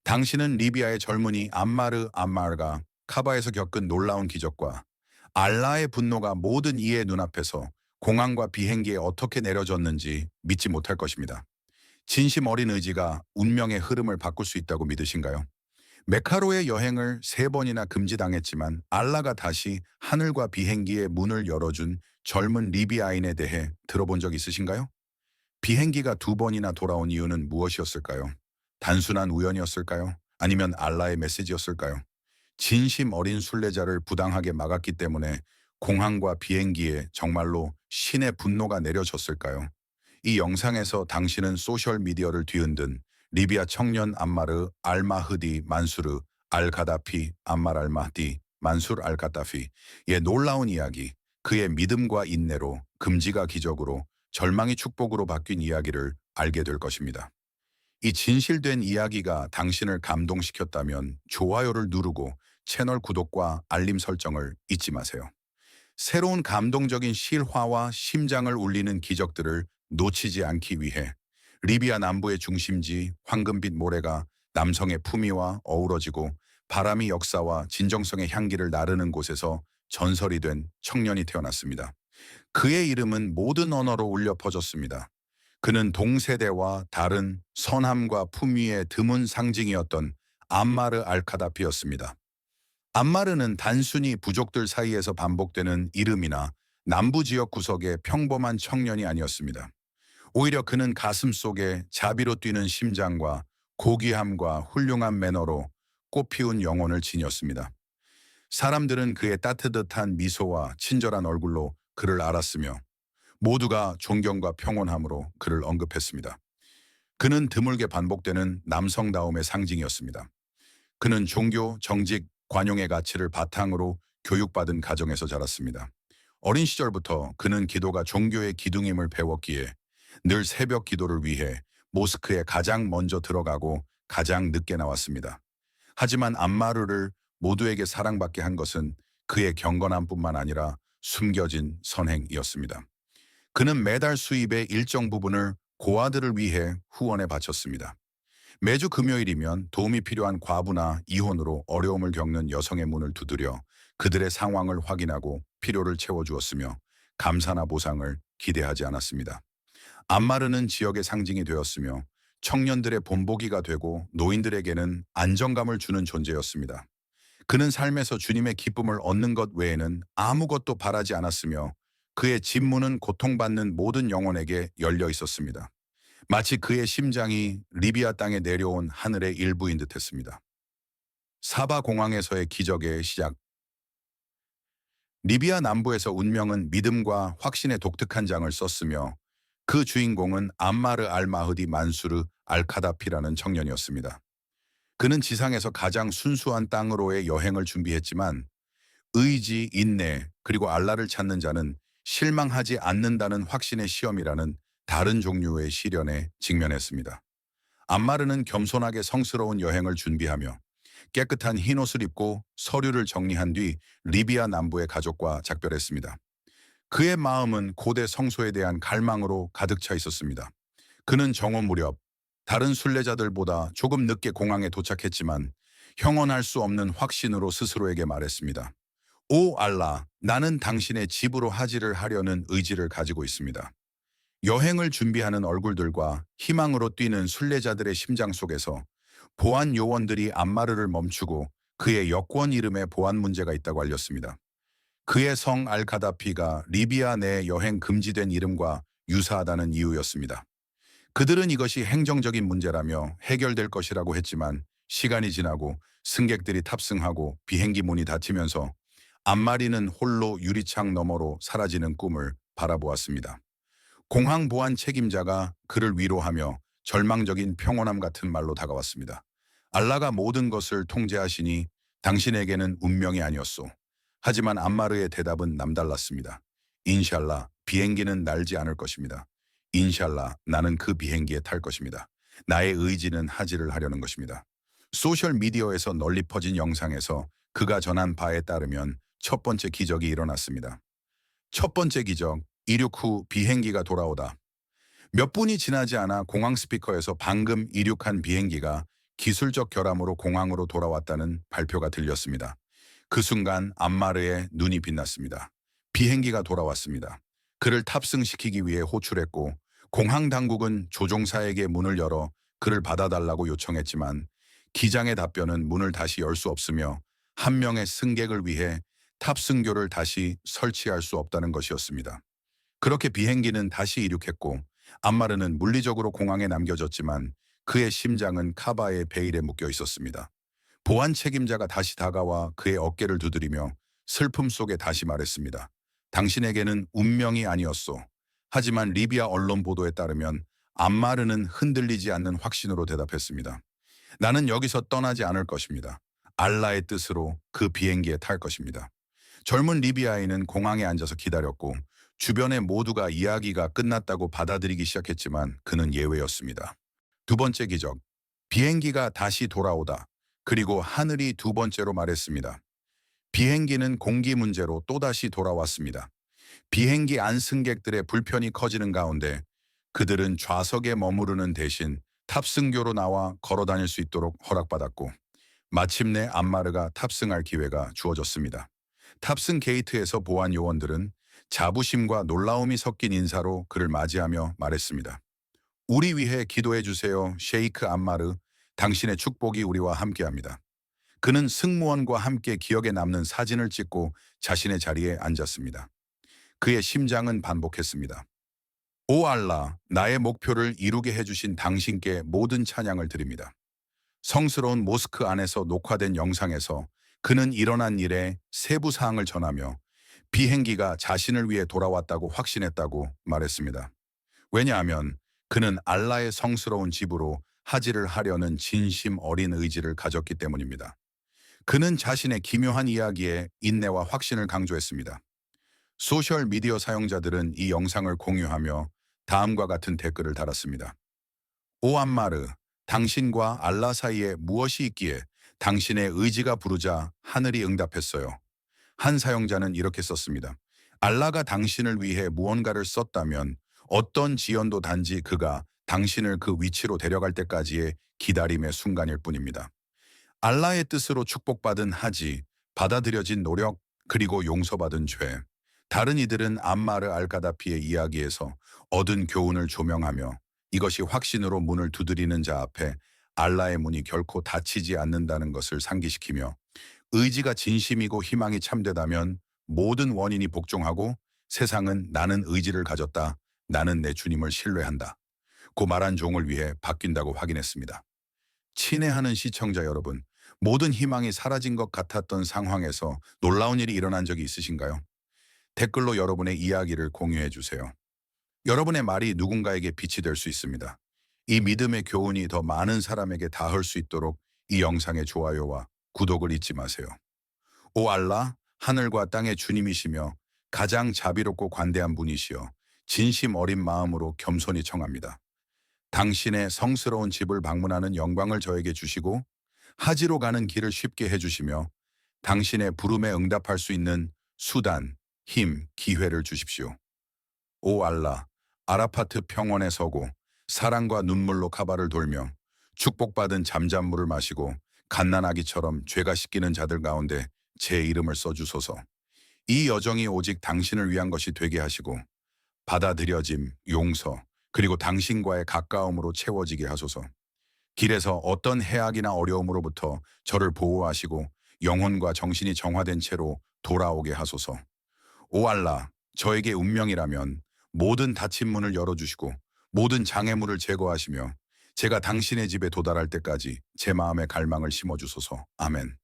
당신은 리비아의 젊은이 암마르 암마르가 카바에서 겪은 놀라운 기적과 알라의 분노가 모든 이의 눈앞에서 공항과 비행기에 어떻게 내려졌는지 믿지 못할 것입니다. 진심 어린 의지가 운명의 흐름을 바꿀 수 있다고 믿으신가요? 메카로의 여행을 3번이나 금지당했지만 알라가 다시 하늘과 비행기의 문을 열어준 젊은 리비아인에 대해 들어본 적 있으신가요? 비행기가 2번이나 돌아온 이유는 무엇이었을까요? 단순한 우연이었을까요? 아니면 알라의 메시지였을까요? 진심 어린 순례자를 부당하게 막았기 때문에 공항과 비행기에 정말로 신의 분노가 내려졌을까요? 이 영상에서 당신은 소셜미디어를 뒤흔든 리비아 청년 암마르 알마흐디 만수르 알가다피 암말 알마디 만술 알가다피의 놀라운 이야기, 그의 믿음과 인내로 금지가 기적으로 절망이 축복으로 바뀐 이야기를 알게 될 것입니다. 이 진실된 이야기가 당신을 감동시켰다면 좋아요를 누르고 채널 구독과 알림 설정을 잊지 마세요. 새로운 감동적인 실화와 심장을 울리는 기적들을 놓치지 않기 위해 리비아 남부의 중심지 황금빛 모래가 남성의 품위와 어우러지고 바람이 역사와 진정성의 향기를 나르는 곳에서 전설이 된 청년이 태어났습니다. 그의 이름은 모든 언어로 울려 퍼졌습니다. 그는 동세대와 다른 선함과 품위의 드문 상징이었던 암마르 알카다피였습니다. 암마르는 단순히 부족들 사이에서 반복되는 이름이나 남부 지역 구석의 평범한 청년이 아니었습니다. 오히려 그는 가슴 속에 자비로 뛰는 심장과 고귀함과 훌륭한 매너로 꽃피운 영혼을 지녔습니다. 사람들은 그의 따뜻한 미소와 친절한 얼굴로 그를 알았으며 모두가 존경과 평온함으로 그를 언급했습니다. 그는 드물게 반복되는 남성다움의 상징이었습니다. 그는 종교, 정직, 관용의 가치를 바탕으로 교육받은 가정에서 자랐습니다. 어린 시절부터 그는 기도가 종교의 기둥임을 배웠기에 늘 새벽 기도를 위해 모스크에 가장 먼저 들어가고 가장 늦게 나왔습니다. 하지만 암마르를 모두에게 사랑받게 한 것은 그의 경건함뿐만 아니라 숨겨진 선행이었습니다. 그는 매달 수입의 일정 부분을 고아들을 위해 후원에 바쳤습니다. 매주 금요일이면 도움이 필요한 과부나 이혼으로 어려움을 겪는 여성의 문을 두드려 그들의 상황을 확인하고 필요를 채워주었으며 감사나 보상을 기대하지 않았습니다. 안마르는 지역의 상징이 되었으며 청년들의 본보기가 되고 노인들에게는 안정감을 주는 존재였습니다. 그는 삶에서 주님의 기쁨을 얻는 것 외에는 아무것도 바라지 않았으며 그의 집문은 고통받는 모든 영혼에게 열려 있었습니다. 마치 그의 심장이 리비아 땅에 내려온 하늘의 일부인 듯했습니다. 사바 공항에서의 기적의 시작. 리비아 남부에서 운명은 믿음과 확신의 독특한 장을 썼으며 그 주인공은 암마르 알마흐디 만수르 알카다피라는 청년이었습니다. 그는 지상에서 가장 순수한 땅으로의 여행을 준비했지만 의지, 인내, 그리고 알라를 찾는 자는 실망하지 않는다는 확신의 시험이라는 다른 종류의 시련에 직면했습니다. 암마르는 겸손하게 성스러운 여행을 준비하며 깨끗한 흰옷을 입고 서류를 정리한 뒤 리비아 남부의 가족과 작별했습니다. 그의 마음은 고대 성소에 대한 갈망으로 가득 차 있었습니다. 그는 정오 무렵 다른 순례자들보다 조금 늦게 공항에 도착했지만 형언할 수 없는 확신으로 스스로에게 말했습니다. 오 알라, 나는 당신의 집으로 하지를 하려는 의지를 가지고 있습니다. 여행을 준비하는 얼굴들과 희망으로 뛰는 순례자들의 심장 속에서 보안 요원들이 암마르를 멈추고 그의 여권 이름에 보안 문제가 있다고 알렸습니다. 그의 성 알카다피가 리비아 내 여행 금지된 이름과 유사하다는 이유였습니다. 그들은 이것이 행정적인 문제라며 해결될 것이라고 했지만 시간이 지나고 승객들이 탑승하고 비행기 문이 닫히면서 암마리는 홀로 유리창 너머로 사라지는 꿈을 바라보았습니다. 공항 보안 책임자가 그를 위로하며 절망적인 평온함 같은 말로 다가왔습니다. 알라가 모든 것을 통제하시니 당신에게는 운명이 아니었소. 하지만 암마르의 대답은 남달랐습니다. 인샬라, 비행기는 날지 않을 것입니다. 인샬라, 나는 그 비행기에 탈 것입니다. 나의 의지는 하지를 하려는 것입니다. 소셜미디어에서 널리 퍼진 영상에서 그가 전한 바에 따르면 첫 번째 기적이 일어났습니다. 첫 번째 기적, 이륙 후 비행기가 돌아오다. 몇 분이 지나지 않아 공항 스피커에서 방금 이륙한 비행기가 기술적 결함으로 공항으로 돌아왔다는 발표가 들렸습니다. 그 순간 암마르의 눈이 빛났습니다. 비행기가 돌아왔습니다. 그를 탑승시키기 위해 호출했고 공항 당국은 조종사에게 문을 열어 그를 받아달라고 요청했지만 기장의 답변은 문을 다시 열 수 없으며 한 명의 승객을 위해 탑승교를 다시 설치할 수 없다는 것이었습니다. 그렇게 비행기는 다시 이륙했고 암마르는 물리적으로 공항에 남겨졌지만 그의 심장은 카바의 베일에 묶여 있었습니다. 보안 책임자가 다시 다가와 그의 어깨를 두드리며 슬픔 속에 다시 말했습니다. 당신에게는 운명이 아니었소. 하지만 리비아 언론 보도에 따르면 암마르는 흔들리지 않는 확신으로 대답했습니다. 나는 여기서 떠나지 않을 것입니다. 알라의 뜻으로 그 비행기에 탈 것입니다. 젊은 리비아인은 공항에 앉아서 기다렸고 주변의 모두가 이야기가 끝났다고 받아들이기 시작했지만 그는 예외였습니다. 두 번째 기적. 비행기가 다시 돌아오다. 그리고 하늘이 두 번째로 말했습니다. 비행기는 공기 문제로 또다시 돌아왔습니다. 비행기 안 승객들의 불편이 커지는 가운데 그들은 좌석에 머무르는 대신 탑승교로 나와 걸어 다닐 수 있도록 허락받았고 마침내 암마르가 탑승할 기회가 주어졌습니다. 탑승 게이트에서 보안 요원들은 자부심과 놀라움이 섞인 인사로 그를 맞이하며 말했습니다. 우리 위해 기도해 주세요, 셰이크 암마르. 당신의 축복이 우리와 함께합니다. 그는 승무원과 함께 기억에 남는 사진을 찍고 자신의 자리에 앉았습니다. 그의 심장은 반복했습니다. 오 알라, 나의 목표를 이루게 해주신 당신께 모든 찬양을 드립니다. 성스러운 모스크 안에서 녹화된 영상에서 그는 일어난 일의 세부 사항을 전하며 비행기가 자신을 위해 돌아왔다고 확신했다고 말했습니다. 왜냐하면 그는 알라의 성스러운 집으로 하지를 하려는 진심 어린 의지를 가졌기 때문입니다. 그는 자신의 기묘한 이야기에 인내와 확신을 강조했습니다. 소셜미디어 사용자들은 이 영상을 공유하며 다음과 같은 댓글을 달았습니다. 오 암마르, 당신과 알라 사이에 무엇이 있기에 당신의 의지가 부르자 하늘이 응답했어요. 한 사용자는 이렇게 썼습니다. 알라가 당신을 위해 무언가를 썼다면 어떤 지연도 단지 그가 당신을 그 위치로 데려갈 때까지의 기다림의 순간일 뿐입니다. 알라의 뜻으로 축복받은 하지, 받아들여진 노력, 그리고 용서받은 죄. 다른 이들은 암마르 알가다피의 이야기에서 얻은 교훈을 조명하며 이것이 확신으로 문을 두드리는 자 앞에 알라의 문이 결코 닫히지 않는다는 것을 상기시키며 의지가 진심이고 희망이 참되다면 모든 원인이 복종하고 세상은 나는 의지를 가졌다. 나는 내 주님을 신뢰한다. 고 말한 종을 위해 바뀐다고 확인했습니다. 친애하는 시청자 여러분, 모든 희망이 사라진 것 같았던 상황에서 놀라운 일이 일어난 적이 있으신가요? 댓글로 여러분의 이야기를 공유해 주세요. 여러분의 말이 누군가에게 빛이 될 수 있습니다. 이 믿음의 교훈이 더 많은 사람에게 닿을 수 있도록 이 영상의 좋아요와 구독을 잊지 마세요. 오 알라, 하늘과 땅의 주님이시며 가장 자비롭고 관대한 분이시여 진심 어린 마음으로 겸손히 청합니다. 당신의 성스러운 집을 방문하는 영광을 저에게 주시고 하지로 가는 길을 쉽게 해주시며 당신의 부름에 응답할 수 있는 수단, 힘, 기회를 주십시오. 오 알라, 아라파트 평원에 서고 사랑과 눈물로 카바를 돌며 축복받은 잠잠물을 마시고 갓난아기처럼 죄가 씻기는 자들 가운데 제 이름을 써주소서. 이 여정이 오직 당신을 위한 것이 되게 하시고 받아들여짐, 용서, 그리고 당신과의 가까움으로 채워지게 하소서. 길에서 어떤 해악이나 어려움으로부터 저를 보호하시고 영혼과 정신이 정화된 채로 돌아오게 하소서. 오 알라, 저에게 운명이라면 모든 닫힌 문을 열어주시고 모든 장애물을 제거하시며 제가 당신의 집에 도달할 때까지 제 마음에 갈망을 심어주소서. 아멘.